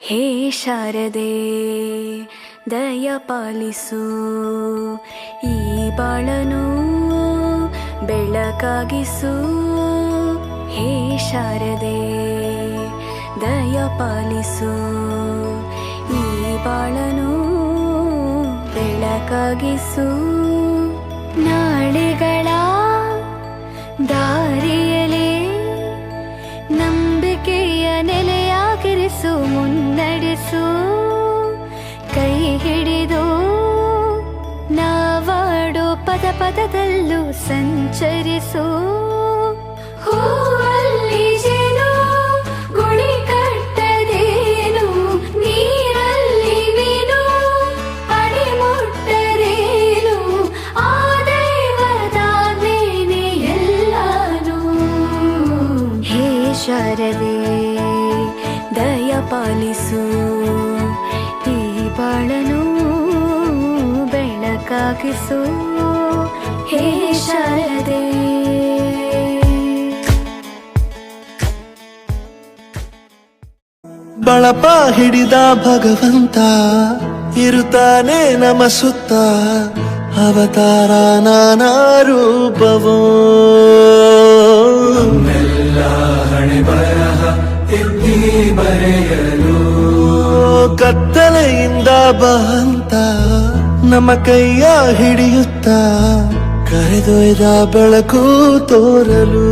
ಹೇ ಶಾರದೆ ದಯ ಪಾಲಿಸು, ಈ ಬಾಳನು ಬೆಳಕಾಗಿಸು. ಹೇ ಶಾರದೆ ದಯ ಪಾಲಿಸು, ಈ ಬಾಳನು ಬೆಳಕಾಗಿಸು. ನಾಳೆಗಳ ದಾರಿಯಲೇ ನಂಬಿಕೆಯ ನೆಲೆಯಾಗಿರಿಸು, ಮುನ್ನಡೆಸು. ಕೈ ಹಿಡಿದು ನಾವಾಡೋ ಪದ ಪದದಲ್ಲೂ ಸಂಚರಿಸು. ಹೂವಲ್ಲಿ ಜೇನು ಗುಡಿ ಕಟ್ಟದೇನು, ನೀರಲ್ಲಿ ಮೀನು ಅಡಿ ಮುಟ್ಟರೇನು, ಆ ದೈವದಾಜ್ಞೆನೇ ಎಲ್ಲಾನು. ಹೇ ಶಾರದೆ ದಯ ಪಾಲಿಸು, ಈ ಬಾಳನು ಬೆಳಕಾಗಿಸು. ಹೇ ಶಾರದೆ. ಬಳಪ ಹಿಡಿದ ಭಗವಂತ ಇರುತ್ತಾನೆ ನಮ ಸುತ್ತ, ಅವತಾರ ನಾನಾ ರೂಪವೋ. ಹಣೆ ಬರಹ ತಿದ್ದಿ ಬರೆಯಲು ಕತ್ತಲೆಯಿಂದ ಬಂತ ನಮ್ಮ ಕೈಯ ಹಿಡಿಯುತ್ತ, ಕರೆದೊಯ್ದ ಬೆಳಕು ತೋರಲು.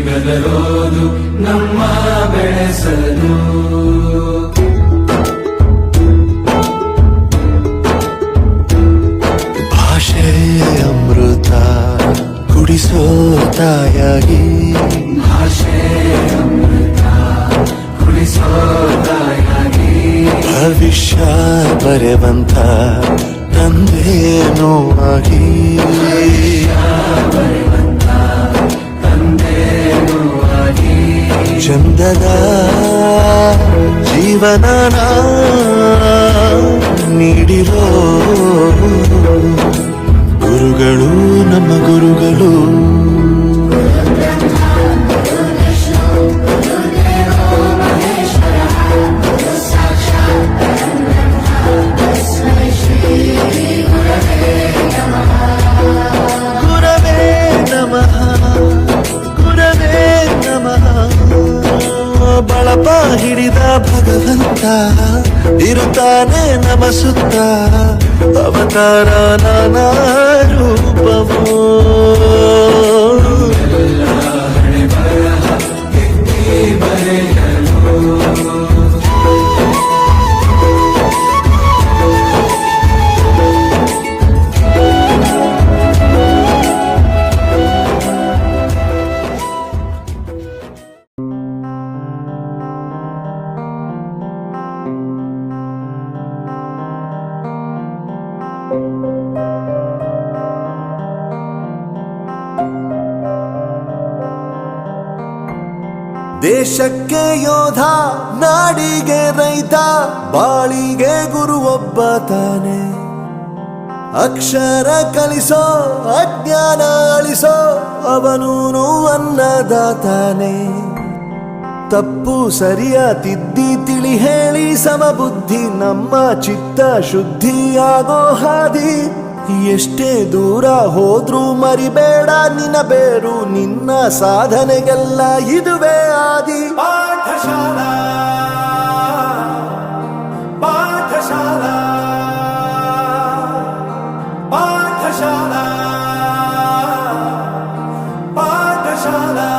ಬೆದರೋದು ನಮ್ಮ ಬೆಳೆಸಲು. ಭಾಷೆ ಅಮೃತ ಕುಡಿಸೋ ತಾಯಾಗಿ, ಭಾಷೆ ಅಮೃತ ಕುಡಿಸೋ ತಾಯಾಗಿ. ಭವಿಷ್ಯ ಬರೆವಂತ ತಂದೇನೋ ಆಗಿ, ಚಂದದ ಜೀವನ ನೀಡಿರೋ ಗುರುಗಳು ನಮ್ಮ ಗುರುಗಳು. ಗುರವೇ ನಮಃ, ಗುರವೇ ನಮಃ. ಬಳಪ ಹಿಡಿದ ಭಗವಂತ ಇರುತ್ತಾನೆ ನಮ ಸುತ್ತ, ಅವತಾರ ನಾನಾ ರೂಪವೋ. ದೇಶಕ್ಕೆ ಯೋಧ, ನಾಡಿಗೆ ರೈತ, ಬಾಳಿಗೆ ಗುರು ಒಬ್ಬ ತಾನೆ. ಅಕ್ಷರ ಕಲಿಸೋ ಅಜ್ಞಾನ ಅಳಿಸೋ ಅವನೂನು ಅನ್ನದಾತಾನೆ. ತಪ್ಪು ಸರಿಯ ತಿದ್ದಿ ತಿಳಿ ಹೇಳಿ ಸಮಬುದ್ಧಿ ನಮ್ಮ ಚಿತ್ತ ಶುದ್ಧಿಯಾಗೋ ಹಾದಿ. ಎಷ್ಟೇ ದೂರ ಹೋದ್ರೂ ಮರಿಬೇಡ ನಿನ್ನ ಬೇರು, ನಿನ್ನ ಸಾಧನೆಗೆಲ್ಲ ಇದುವೇ ಆದಿ. ಪಾಠಶಾಲಾ ಪಾಠಶಾಲಾ ಪಾಠಶಾಲಾ ಪಾಠಶಾಲಾ.